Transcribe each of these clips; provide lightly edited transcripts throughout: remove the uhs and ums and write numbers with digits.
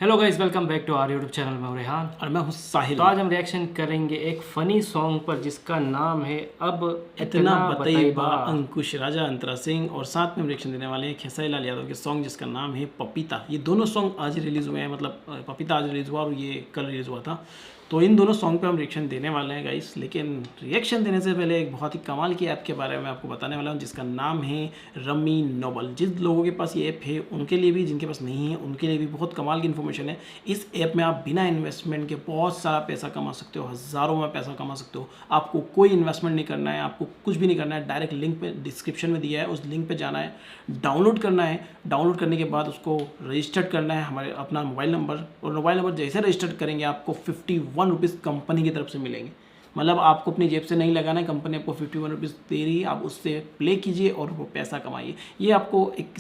Hello guys, welcome back to our YouTube channel. मैं हूं रेहान और मैं हूँ साहिल। तो आज हम रिएक्शन करेंगे एक फ़नी सॉन्ग पर जिसका नाम है अब इतना इतना बतईबा बताइबा। अंकुश राजा अंतरा सिंह, और साथ में हम रिएक्शन देने वाले हैं खेसारी लाल यादव के सॉन्ग जिसका नाम है पपीता। ये दोनों सॉन्ग आज रिलीज़ हुए हैं, मतलब पपीता आज रिलीज़ हुआ और ये कल रिलीज़ हुआ था। तो इन दोनों सॉन्ग पे हम रिएक्शन देने वाले हैं गाइस। लेकिन रिएक्शन देने से पहले एक बहुत ही कमाल की ऐप के बारे में आपको बताने वाला हूँ जिसका नाम है रमी नोबल। जिस लोगों के पास ये ऐप है उनके लिए भी, जिनके पास नहीं है उनके लिए भी बहुत कमाल की इन्फॉर्मेशन है। इस ऐप में आप बिना इन्वेस्टमेंट के बहुत सारा पैसा कमा सकते हो, हज़ारों में पैसा कमा सकते हो। आपको कोई इन्वेस्टमेंट नहीं करना है, आपको कुछ भी नहीं करना है। डायरेक्ट लिंक पे डिस्क्रिप्शन में दिया है, उस लिंक पे जाना है, डाउनलोड करना है। डाउनलोड करने के बाद उसको रजिस्टर्ड करना है हमारे अपना मोबाइल नंबर, और मोबाइल नंबर जैसे रजिस्टर्ड करेंगे आपको 51 रुपीज़ कंपनी की तरफ से मिलेंगे। मतलब आपको अपनी जेब से नहीं लगाना है, कंपनी आपको 51 रुपीज़ दे रही है, आप उससे प्ले कीजिए और वो पैसा कमाइए। ये आपको एक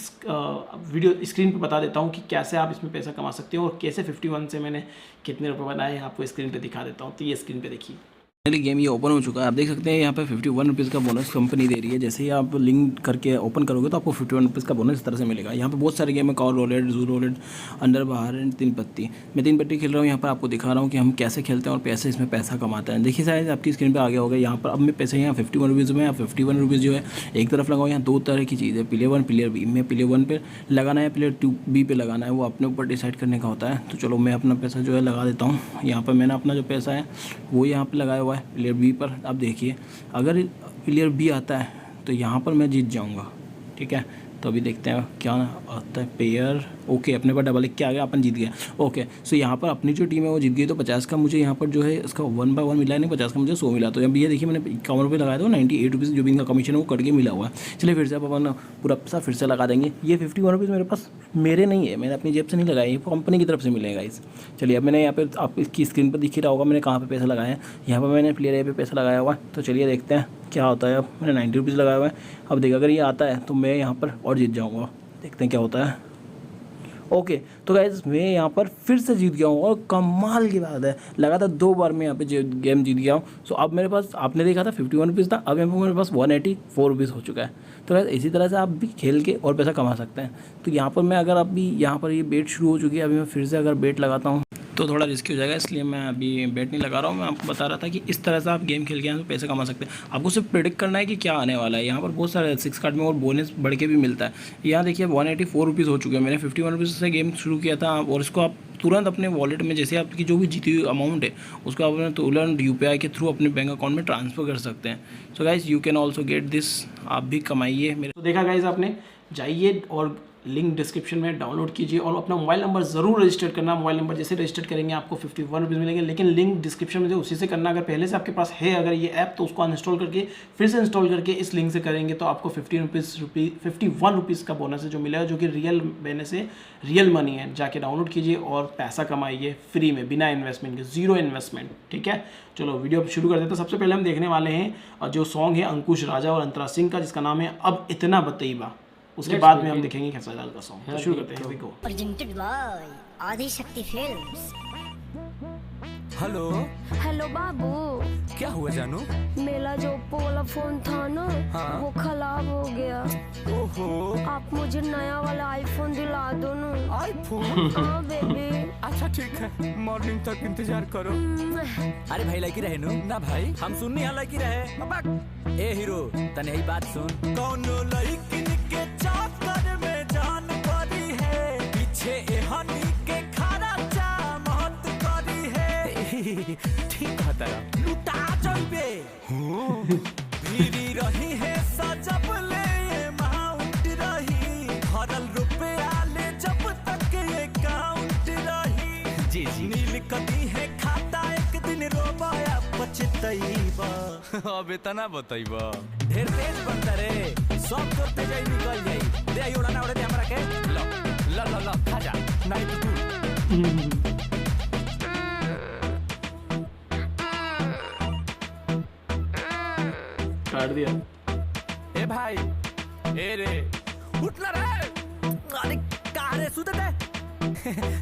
वीडियो स्क्रीन पे बता देता हूँ कि कैसे आप इसमें पैसा कमा सकते हो और कैसे 51 से मैंने कितने रुपए बनाए हैं, आपको स्क्रीन पे दिखा देता हूँ। तो ये स्क्रीन पे देखिए, गेम ये ओपन हो चुका है। आप देख सकते हैं यहाँ पे 51 रुपीज़ का बोनस कंपनी दे रही है। जैसे ही आप लिंक करके ओपन करोगे तो आपको 51 रुपीज़ का बोनस इस तरह से मिलेगा। यहाँ पे बहुत सारे गेम है, कॉर रोलेट, जू रोलेट, अंडर बाहर एंड 3 पत्ती। मैं 3 पत्ती खेल रहा हूँ। यहाँ पर आपको दिखा रहा हूँ कि हम कैसे खेलते हैं और पैसे इसमें पैसा कमाते हैं। देखिए शायद आपकी स्क्रीन पर आ गया होगा। यहाँ पर अब मैं पैसे यहाँ 51 रुपीज़ में, 51 रुपीज़ जो है एक तरफ लगाओ। यहाँ 2 तरह की चीज़ है, प्लेयर 1 प्लेयर बी। मैं प्लेयर 1 पे लगाना है, प्लेयर 2 बी पे लगाना है, वो अपने ऊपर डिसाइड करने का होता है। तो चलो मैं अपना पैसा जो है लगा देता हूँ। यहाँ पर मैंने अपना जो पैसा है वो यहाँ पर लगाया हुआ है प्लेयर बी पर। अब देखिए अगर प्लेयर बी आता है तो यहाँ पर मैं जीत जाऊँगा, ठीक है। तो अभी देखते हैं क्या आता है। प्लेयर ओके, अपने पर डबल क्या आ गया, अपन जीत गया। ओके सो यहाँ पर अपनी जो टीम है वो जीत गई। तो 50 का मुझे यहाँ पर जो है इसका 1/1 मिला है, नहीं 50 का मुझे 100 मिला। तो अभी ये देखिए मैंने 51 रुपये लगाया था, 98 रुपीज़ जो भी इनका कमीशन है वो कट के मिला हुआ है। चलिए फिर से अब अपन पूरा पैसा फिर से लगा देंगे। ये 51 रुपीज़ मेरे पास मेरे नहीं है, मैंने अपनी जेब से नहीं लगाया, ये कंपनी की तरफ से मिलेगा इस। चलिए अब मैंने यहाँ पे आप इसकी स्क्रीन पर दिख ही रहा होगा मैंने कहाँ पे पैसा लगाया है। यहाँ पर मैंने प्लेयर ए पे पैसा लगाया हुआ है। तो चलिए देखते हैं क्या होता है। अब मैंने 90 रुपीज़ लगाया हुआ है। अब देखिए अगर ये आता है तो मैं यहाँ पर और जीत जाऊँगा। देखते हैं क्या होता है। ओके तो गाइस मैं यहाँ पर फिर से जीत गया हूँ और कमाल की बात है, लगातार 2 बार मैं यहाँ पे गेम जीत गया हूँ। सो अब मेरे पास आपने देखा था 51 रुपीज़ था, अब यहाँ पर मेरे पास 184 रुपीज़ हो चुका है। तो गाइस इसी तरह से आप भी खेल के और पैसा कमा सकते हैं। तो यहाँ पर मैं अगर अभी यहाँ पर ये बेट शुरू हो चुकी है, अभी मैं फिर से अगर बेट लगाता हूँ तो थोड़ा रिस्की हो जाएगा, इसलिए मैं अभी बेट नहीं लगा रहा हूँ। मैं आपको बता रहा था कि इस तरह से आप गेम खेल के यहाँ से पैसे कमा सकते हैं। आपको सिर्फ प्रेडिक्ट करना है कि क्या आने वाला है। यहाँ पर बहुत सारे 6 कार्ड में और बोनस बढ़ के भी मिलता है। यहाँ देखिए 184 रुपीज़ हो चुके हैं। मैंने 51 रुपीज़ से गेम शुरू किया था और इसको आप तुरंत अपने वॉलेट में, जैसे आपकी जो भी जीती हुई अमाउंट है उसको आप अपने तुरंत UPI के थ्रू अपने बैंक अकाउंट में ट्रांसफ़र कर सकते हैं। So guys you can also get this, आप भी कमाइए मेरे। तो देखा गाइस आपने, जाइए और लिंक डिस्क्रिप्शन में डाउनलोड कीजिए और अपना मोबाइल नंबर ज़रूर रजिस्टर करना। मोबाइल नंबर जैसे रजिस्टर करेंगे आपको 51 रुपीज़ मिलेंगे, लेकिन लिंक डिस्क्रिप्शन में जो उसी से करना। अगर पहले से आपके पास है अगर ये ऐप तो उसको अनइंस्टॉल करके फिर से इंस्टॉल करके इस लिंक से करेंगे तो आपको 51 रुपीज़ का बोनस है जो मिलेगा, जो कि रियल बोनस है, रियल मनी है। जाके डाउनलोड कीजिए और पैसा कमाइए फ्री में, बिना इन्वेस्टमेंट के, जीरो इन्वेस्टमेंट, ठीक है। चलो वीडियो शुरू कर देते हैं। सबसे पहले हम देखने वाले हैं जो सॉन्ग है अंकुश राजा और अंतरा सिंह का जिसका नाम है अब इतना बतईबा। उसके बाद में हम देखेंगे खेसारी लाल का सॉन्ग। तो शुरू करते हैं, देखो। प्रेजेंटेड बाय आदि शक्ति फिल्म्स। हेलो हेलो बाबू, क्या हुआ जानू? मेरा जो ओप्पो वाला फोन था ना, हाँ? वो खराब हो गया। ओहो, आप मुझे नया वाला आईफोन दिला दो ना। आईफोन? हाँ बेबी। अच्छा ठीक है, मॉर्निंग तक इंतजार करो। अरे भाई लड़की रहे नु ना भाई, हम सुननी है लड़की रहे। ए हीरो तने ही बात सुन। कौन लड़की के चाकर में जान पड़ी है, पीछे एहनी के खारा चा मौत करी है। ठीक है तेरा लुटा जाइबे भीरी रही है सजब ले माउंट रही, भरल रुपया ले जब तक ये काउंट रही। जी जी नील कदी है खाता एक दिन रोबाया पछतईबा। अब इतना बताइबा ढेर तेज बनता रे, सब तो तेज ही निकल जाई। दे उड़ा ना उड़े दे हमरा के लो लो लो लो खा जा नहीं तू। काट दिया। ए भाई ए रे उठ ना रे। अरे का रे सुते दे।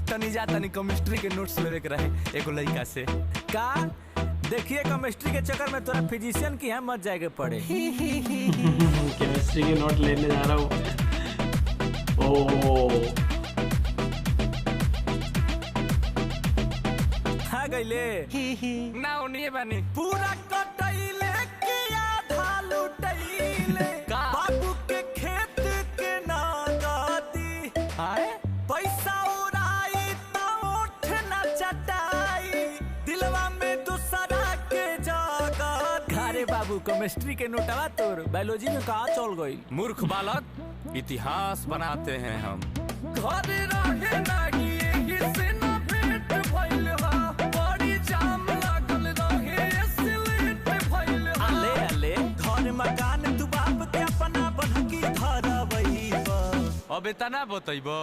तनी जा तनी केमिस्ट्री के नोट्स लेवे के रहे एगो लड़का से। का देखिए केमिस्ट्री के चक्कर में तोरा फिजिशियन की यहाँ मत जाएके पड़े। केमिस्ट्री के नोट लेने जा रहा हूँ। ओ कहाँ गईले ना उन्हीं बनी पूरा कटैले किया धालू टैले बाबू के खेत के नागती पैसा उड़ाई तो उठ न चटाई दिलवा में दूसरा के जगत। अरे बाबू केमिस्ट्री के नोटवा तोर बायोलॉजी में कहाँ चल गई। मूर्ख बालक इतिहास बनाते हैं हम। घर रहे नहीं एही से न भेंट भइल हा बड़ी जाम लागल रहे इसलिए भइल हा। अले अले घर मकान तू बाप के अपना बनकी धरवई अब इतना बतैबो।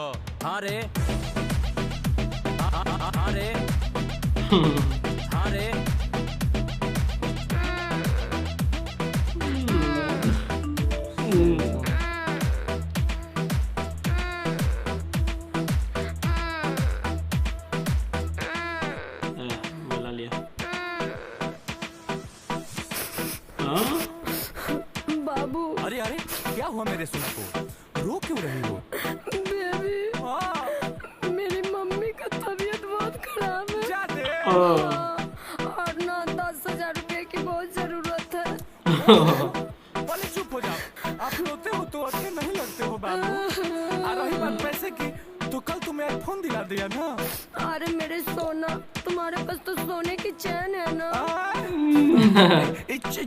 अरे अरे अरे बोला लिया। बाबू अरे अरे क्या हुआ मेरे सूट को? रो क्यों रही हो? बेबी मेरी मम्मी का तबीयत बहुत खराब है जाते और ना 10,000 रुपए की बहुत जरूरत है। पहले चुप हो जाओ। आप रोते हो तो अच्छे नहीं लगते हो बाबू। आ रही बात पैसे की तो कल तुम्हें आईफोन दिला दिया ना। अरे मेरे सोना तुम्हारे पास तो सोने की चैन है ना।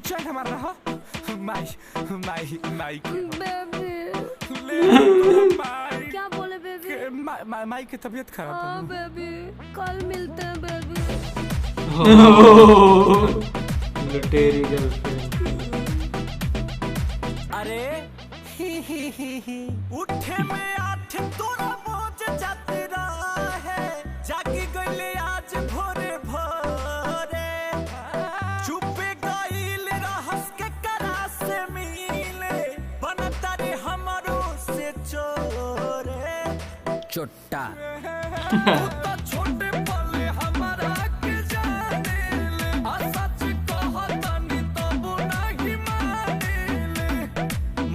चैन हमारा रहा माई बेबी ले तो माई क्या बोले बेबी? माई की तबीयत खराब हाँ है। बेबी कल मिलते हैं बेबी। लुटेरी गर्लफ्रेंड। अरे उठे में आठ तोरा पहुंच जाते रहे जागी गईले आज भोरे भोरे चुपे गईल रहस के करा से मिले बनता रे हमरो से चोरे चोट्टा तू तो छोटे पले हमारा के जाने ले आ सच कहतनी तब नहीं माने ले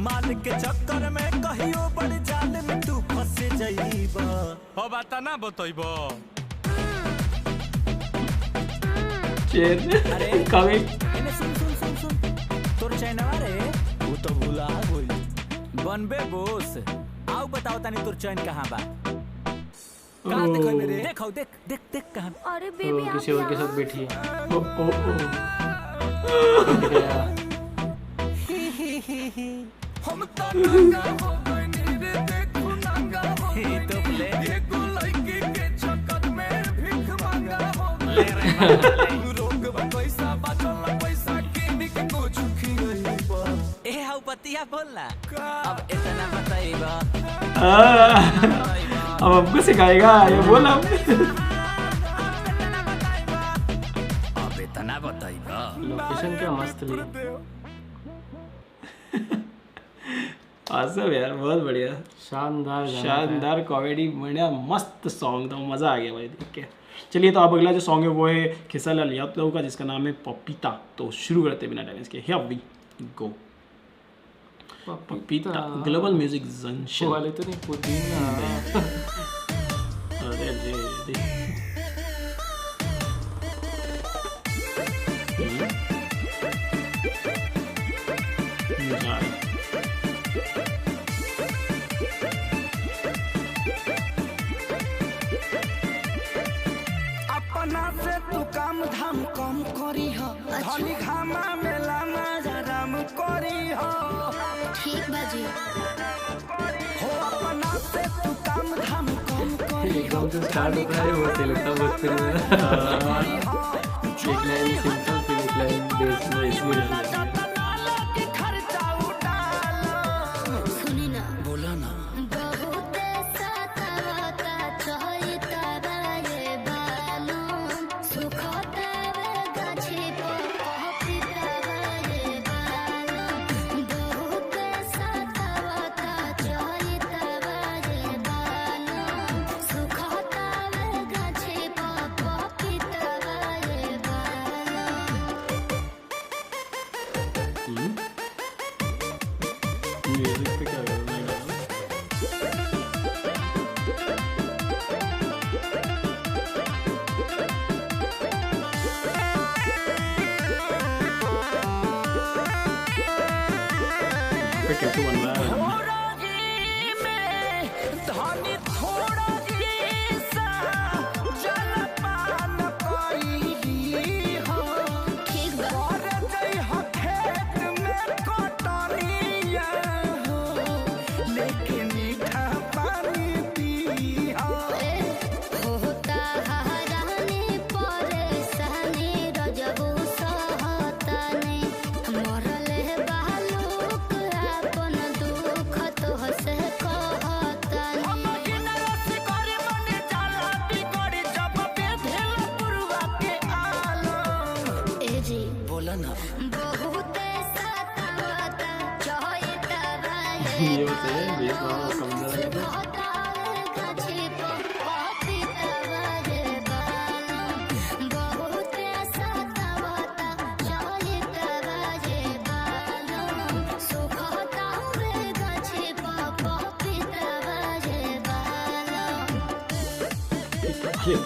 माल के चक्कर में कहियो बड़ जाल में तू फंस जाइबा। हो बात ना बतैबो। अरे कभी इन्हें सुन सुन सुन सुन तोर चैनवा रे वो तो भूला गई बनबे बोस। आओ बताओ तनी तोर चैन कहाँ बा? कहाँ देखो मेरे? देखो देख देख देख कहाँ। अरे बेबी आप किसी और के यहाँ? साथ बैठी है। टूट गया। हम तो नंगा हो गए नीरे देखो नंगा हो गए तो ले एको लड़की के चक्कर में भीख मांगा हो गए रोग पैसा बचल पैसा किन के कुछ खिलइबा। ए हाउ पतिया बोलना। अब इतना बतैबो। अब हमको सिखाएगा ये बोला। अब इतना बतैबो। लोकेशन क्या मस्त ली। awesome यार, बहुत बढ़िया, शानदार गाना था। शानदार कॉमेडी, बढ़िया मस्त सॉन्ग था, मज़ा आ गया भाई देख के। चलिए तो अब अगला जो सॉन्ग है वो है खेसारी यादव का जिसका नाम है पपीता। तो शुरू करते बिना टाइम इसके, हियर वी गो। पपीता ग्लोबल म्यूजिक जंक्शन वाले तो नहीं पुदीना। अरे रे अपना से तू काम धाम कम करी हो धनी घामा मेला राम करी हो ठीक बाजी। हो अपना से तू काम धाम कम करी एकदम से स्टार्ट होता है वो से लगता है बहुत फिर एक लाइन सिंपल फिर एक लाइन बेस में इसमें लग जाता है। खर्चा उठालो सुनी ना बोला ना। बहुत सतावता चहिता बाये बालू सुखता वे गाछी पर पपीता बाये बालू बहुत सतावता चहिता बाये बालू सुखता वे गाछी पर पपीता बाये बालू। पे टैटू बनवाया है। ठीक बा होता हरानी परेशानी रजबू सहतानी मरले बालूक अपन दुख तो से कहतानी ए जी बोला ना बहुत सतावता चोइता ये होते हैं बेस वाला कमजोर है तो ये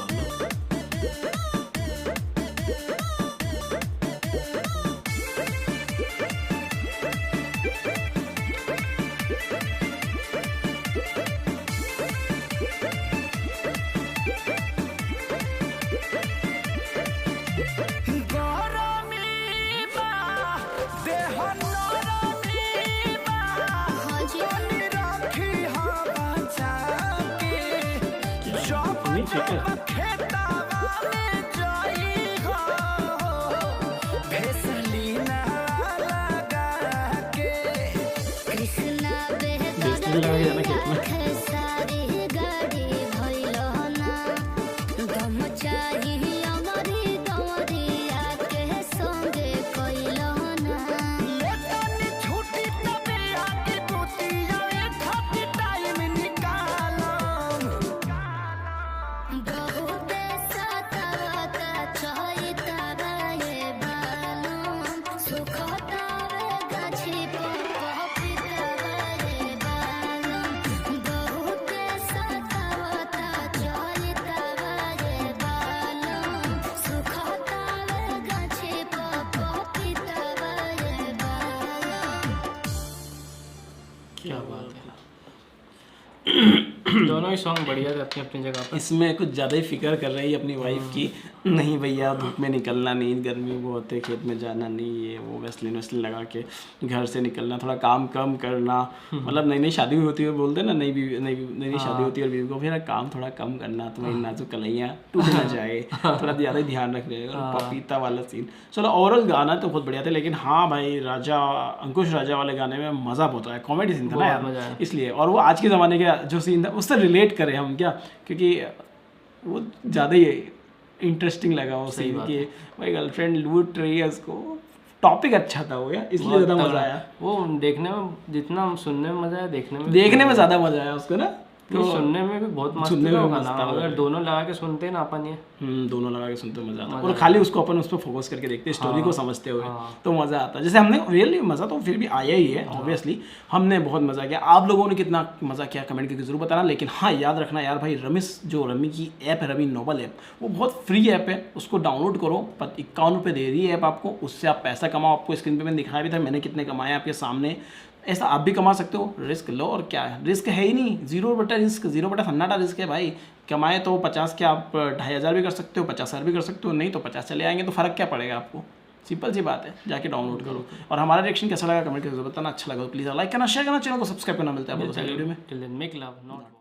नहीं ठीक है। कृष्णा बेसनी लगा के जाना खेत में। सारी गाड़ी भइलो ना दम चाहिए हमारी दमरिया के संगे कइलो ना बहुत सतावता चोइता बाये बालम सुखता रे गाछी पपीता बाये बालम बहुत सतावता चोइता बाये बालम सुखता रे गाछी पपीता बाये बालम क्या बात है। दोनों ही सॉन्ग बढ़िया थे अपनी अपनी जगह पर। इसमें कुछ ज़्यादा ही फिक्र कर रही है अपनी वाइफ की, नहीं भैया धूप में निकलना नहीं, गर्मी बहुत है, खेत में जाना नहीं, ये वो वैसलीन लगा के घर से निकलना, थोड़ा काम कम करना। मतलब नई नई शादी हुई होती है, बोलते हैं ना नई शादी होती है और बीवी को फिर काम थोड़ा कम करना, तुम्हारी नाजुक कलैया टूट ना जाए, थोड़ा ज़्यादा ही ध्यान रख रहे और पपीता वाला सीन। चलो ओवरऑल गाना तो बहुत बढ़िया था, लेकिन हाँ भाई अंकुश राजा वाले गाने में मज़ा बहुत आया, कॉमेडी सीन था ना यार, इसलिए। और वो आज के ज़माने का जो सीन था उससे रिलेट करें हम क्या, क्योंकि वो ज़्यादा ही इंटरेस्टिंग लगा वो सीन कि भाई गर्लफ्रेंड लूट रही है उसको। टॉपिक अच्छा था वो यार, इसलिए ज़्यादा मज़ा आया। वो देखने में जितना सुनने में मजा आया, देखने में ज़्यादा मज़ा आया उसको ना, तो सुनने में भी बहुत मस्त सुनने में था मस्त गाना। था। अगर दोनों लगा के सुनते ना अपन ये दोनों लगा के सुनते मजा आता, और खाली उसको अपन उस पर फोकस करके देखते स्टोरी को समझते हुए तो मजा आता। जैसे हमने रियली मजा तो फिर भी आया ही है, ऑब्वियसली हमने बहुत मजा किया। आप लोगों ने कितना मजा किया कमेंट करके जरूर बताना। लेकिन हाँ याद रखना यार भाई, रमी की ऐप है, रमी नोबल ऐप, वो बहुत फ्री ऐप है, उसको डाउनलोड करो। 51 रुपये दे रही है ऐप आपको, उससे आप पैसा कमाओ। आपको स्क्रीन पे मैंने दिखाया भी था मैंने कितने कमाए आपके सामने। ऐसा आप भी कमा सकते हो, रिस्क लो। और क्या है, रिस्क है ही नहीं, 0 रिस्क, 0 सन्नाटा रिस्क है भाई। कमाए तो 50 के आप 2500 भी कर सकते हो, 50,000 भी कर सकते हो, नहीं तो 50 चले आएंगे, तो फ़र्क क्या पड़ेगा आपको। सिंपल सी बात है, जाके डाउनलोड करो। और हमारा रिएक्शन कैसा लगा कमेंट करके बताना। अच्छा लगा तो प्लीज़ लाइक करना, शेयर करना, चैनल को सब्सक्राइब करना। मिलता है आपको वीडियो में। Make love not